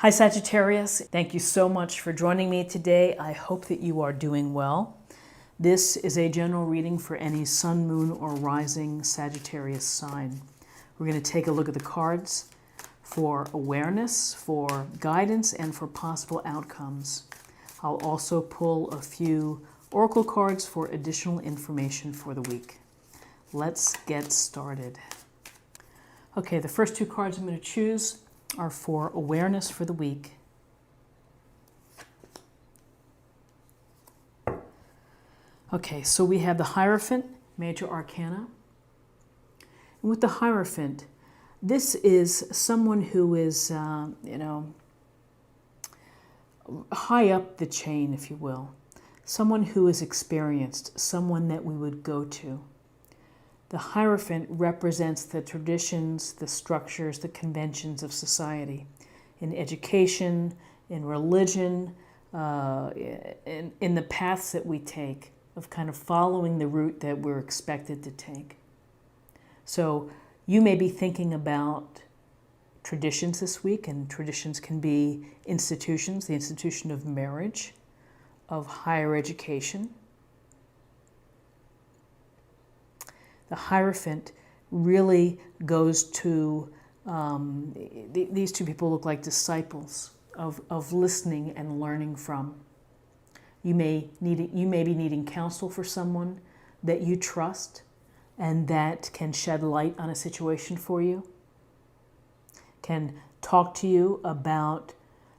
Hi Sagittarius, thank you so much for joining me today. I hope that you are doing well. This is a general reading for any sun, moon, or rising Sagittarius sign. We're going to take a look at the cards for awareness, for guidance, and for possible outcomes. I'll also pull a few oracle cards for additional information for the week. Let's get started. Okay, the first two cards I'm going to choose are for awareness for the week. Okay, so we have the Hierophant, Major Arcana. And with the Hierophant, this is someone who is, high up the chain, if you will. Someone who is experienced, someone that we would go to. The Hierophant represents the traditions, the structures, the conventions of society, in education, in religion, in the paths that we take, of kind of following the route that we're expected to take. So you may be thinking about traditions this week, and traditions can be institutions, the institution of marriage, of higher education. The Hierophant really goes to, these two people look like disciples of listening and learning from. You may be needing counsel for someone that you trust and that can shed light on a situation for you, can talk to you about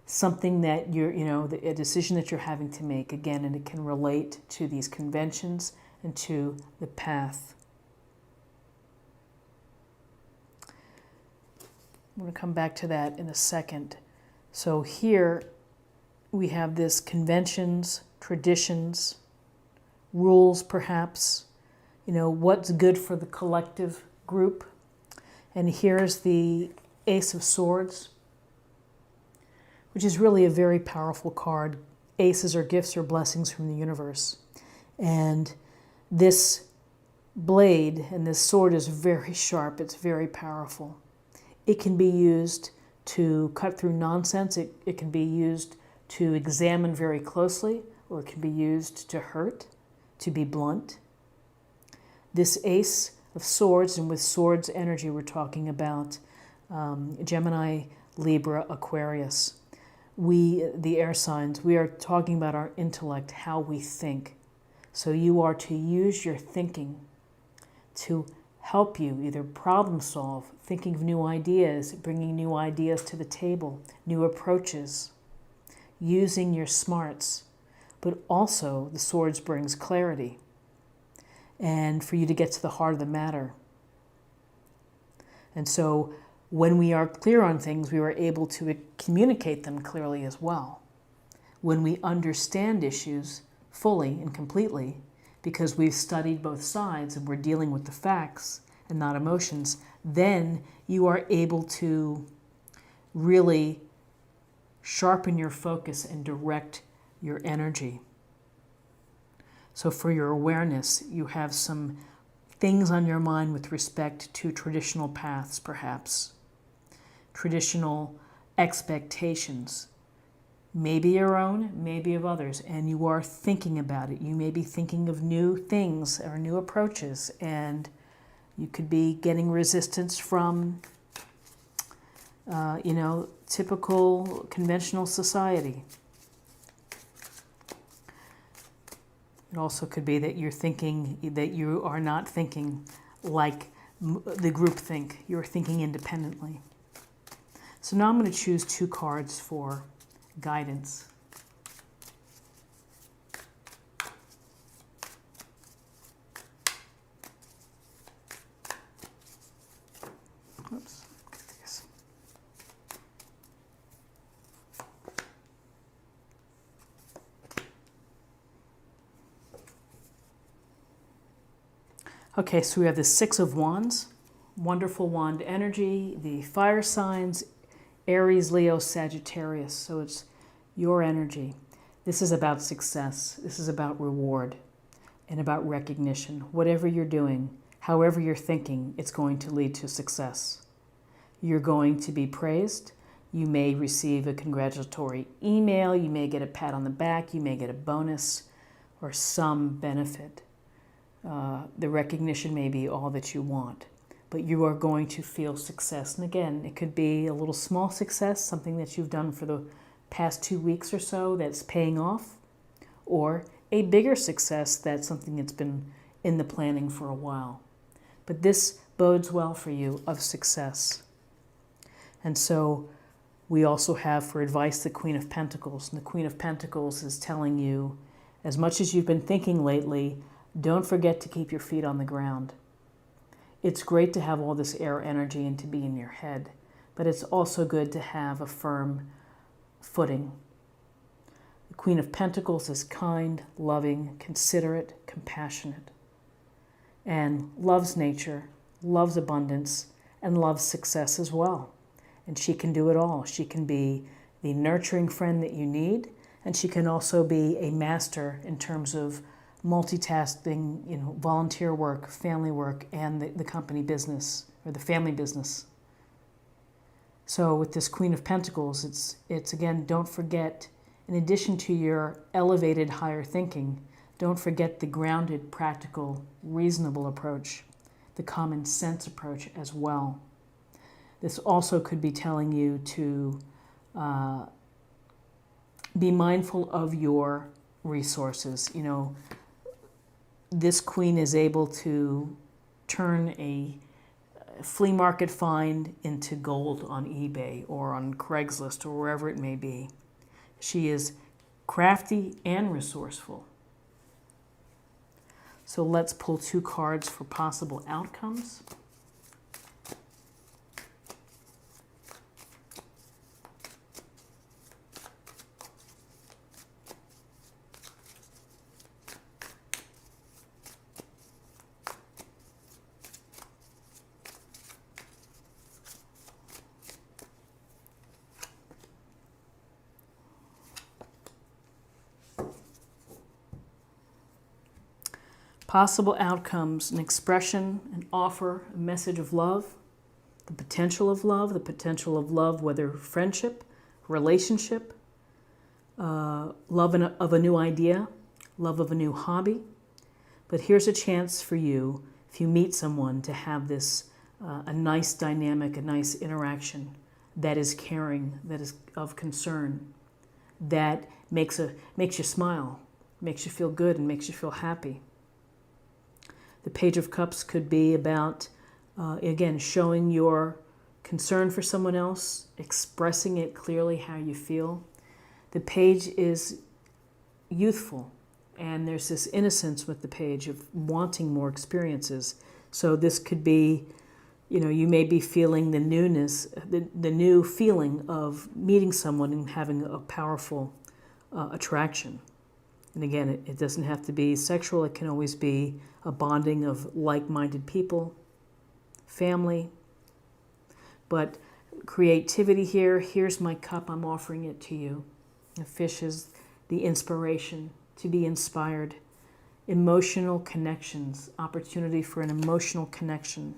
something that a decision that you're having to make, again, and it can relate to these conventions and to the path. I'm going to come back to that in a second. So here we have this conventions, traditions, rules perhaps, what's good for the collective group. And here's the Ace of Swords, which is really a very powerful card. Aces are gifts or blessings from the universe. And this blade and this sword is very sharp. It's very powerful. It can be used to cut through nonsense. It can be used to examine very closely, or it can be used to hurt, to be blunt. This Ace of Swords, and with swords energy, we're talking about Gemini, Libra, Aquarius. The air signs, we are talking about our intellect, how we think. So you are to use your thinking to help you either problem solve, thinking of new ideas, bringing new ideas to the table, new approaches, using your smarts. But also the swords brings clarity and for you to get to the heart of the matter. And so when we are clear on things, we are able to communicate them clearly as well. When we understand issues fully and completely, because we've studied both sides and we're dealing with the facts and not emotions, then you are able to really sharpen your focus and direct your energy. So for your awareness, you have some things on your mind with respect to traditional paths, perhaps. Traditional expectations. Maybe your own, maybe of others, and you are thinking about it. You may be thinking of new things or new approaches, and you could be getting resistance from, typical conventional society. It also could be that you're thinking that you are not thinking like the group think. You're thinking independently. So now I'm going to choose two cards for guidance. Oops. Okay, so we have the Six of Wands, wonderful wand energy, the fire signs, Aries, Leo, Sagittarius. So it's your energy. This is about success. This is about reward and about recognition. Whatever you're doing, however you're thinking, it's going to lead to success. You're going to be praised. You may receive a congratulatory email, you may get a pat on the back, you may get a bonus or some benefit. The recognition may be all that you want, but you are going to feel success. And again, it could be a little small success, something that you've done for the past 2 weeks or so that's paying off, or a bigger success that's something that's been in the planning for a while. But this bodes well for you of success. And so we also have for advice the Queen of Pentacles. And the Queen of Pentacles is telling you, as much as you've been thinking lately, don't forget to keep your feet on the ground. It's great to have all this air energy and to be in your head, but it's also good to have a firm footing. The Queen of Pentacles is kind, loving, considerate, compassionate, and loves nature, loves abundance, and loves success as well. And she can do it all. She can be the nurturing friend that you need, and she can also be a master in terms of multitasking, volunteer work, family work, and the company business or the family business. So with this Queen of Pentacles, it's again, don't forget, in addition to your elevated higher thinking, don't forget the grounded, practical, reasonable approach, the common sense approach as well. This also could be telling you to be mindful of your resources. This queen is able to turn a flea market find into gold on eBay or on Craigslist or wherever it may be. She is crafty and resourceful. So let's pull 2 cards for possible outcomes. Possible outcomes: an expression, an offer, a message of love, the potential of love, whether friendship, relationship, love of a new idea, love of a new hobby. But here's a chance for you, if you meet someone, to have this, a nice dynamic, a nice interaction that is caring, that is of concern, that makes you smile, makes you feel good, and makes you feel happy. The Page of Cups could be about, again, showing your concern for someone else, expressing it clearly how you feel. The Page is youthful, and there's this innocence with the Page of wanting more experiences. So this could be, you may be feeling the newness, the new feeling of meeting someone and having a powerful attraction. And again, it doesn't have to be sexual. It can always be a bonding of like-minded people, family. But creativity here, here's my cup, I'm offering it to you. The fish is the inspiration, to be inspired. Emotional connections, opportunity for an emotional connection.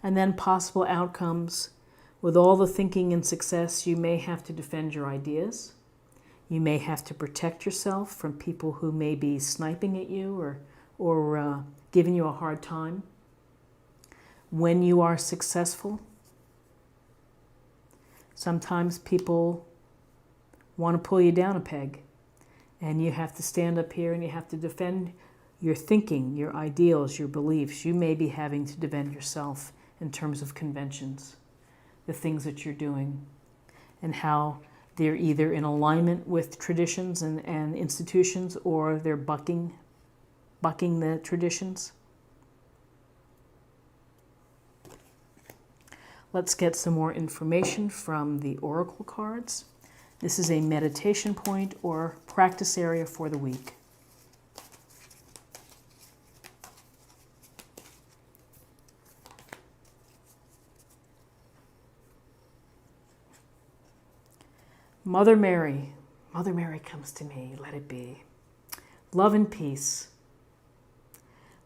And then possible outcomes. With all the thinking and success, you may have to defend your ideas. You may have to protect yourself from people who may be sniping at you or giving you a hard time. When you are successful, sometimes people want to pull you down a peg, and you have to stand up here and you have to defend your thinking, your ideals, your beliefs. You may be having to defend yourself in terms of conventions, the things that you're doing, and how they're either in alignment with traditions and institutions, or they're bucking the traditions. Let's get some more information from the oracle cards. This is a meditation point or practice area for the week. Mother Mary comes to me, let it be. Love and peace.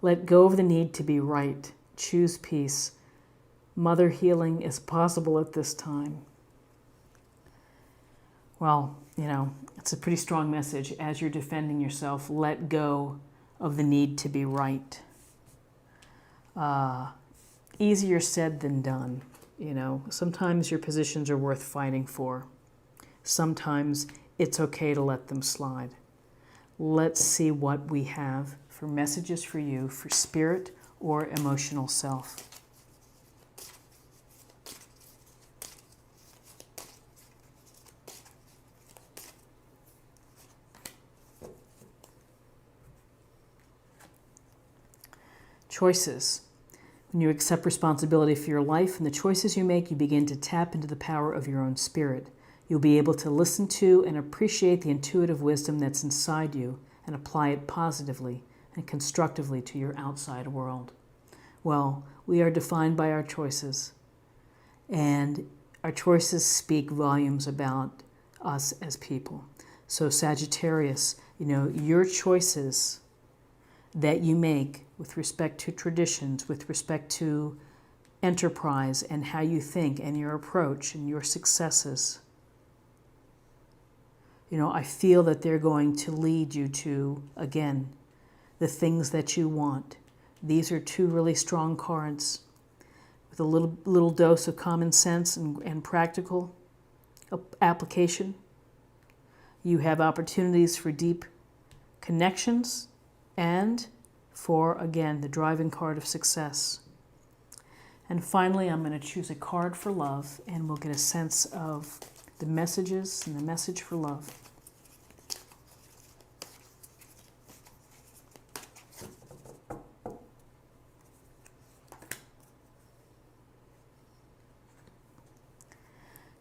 Let go of the need to be right. Choose peace. Mother healing is possible at this time. Well, it's a pretty strong message. As you're defending yourself, let go of the need to be right. Easier said than done. Sometimes your positions are worth fighting for. Sometimes it's okay to let them slide. Let's see what we have for messages for you, for spirit or emotional self. Choices. When you accept responsibility for your life and the choices you make, you begin to tap into the power of your own spirit. You'll be able to listen to and appreciate the intuitive wisdom that's inside you and apply it positively and constructively to your outside world. Well, we are defined by our choices, and our choices speak volumes about us as people. So Sagittarius, your choices that you make with respect to traditions, with respect to enterprise and how you think and your approach and your successes, I feel that they're going to lead you to, again, the things that you want. These are two really strong cards with a little dose of common sense and practical application. You have opportunities for deep connections and for, again, the driving card of success. And finally, I'm going to choose a card for love, and we'll get a sense of the messages and the message for love.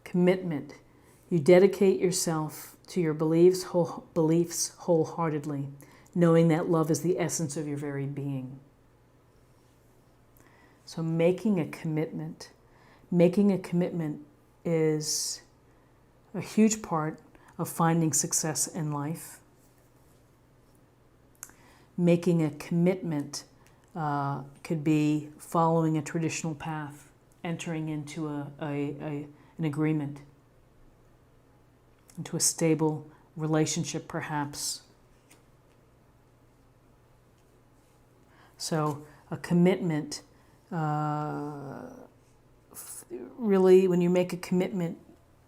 Commitment. You dedicate yourself to your beliefs wholeheartedly, knowing that love is the essence of your very being. So making a commitment is a huge part of finding success in life. Making a commitment could be following a traditional path, entering into an agreement, into a stable relationship perhaps. So a commitment, really, when you make a commitment,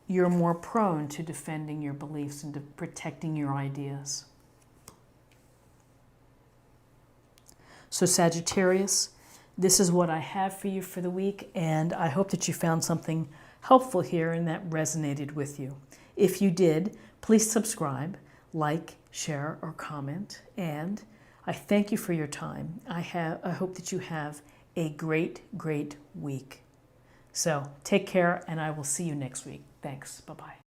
you're more prone to defending your beliefs and to protecting your ideas. So Sagittarius, this is what I have for you for the week, and I hope that you found something helpful here and that resonated with you. If you did, please subscribe, like, share, or comment, and I thank you for your time. I hope that you have a great, great week. So take care, and I will see you next week. Thanks. Bye-bye.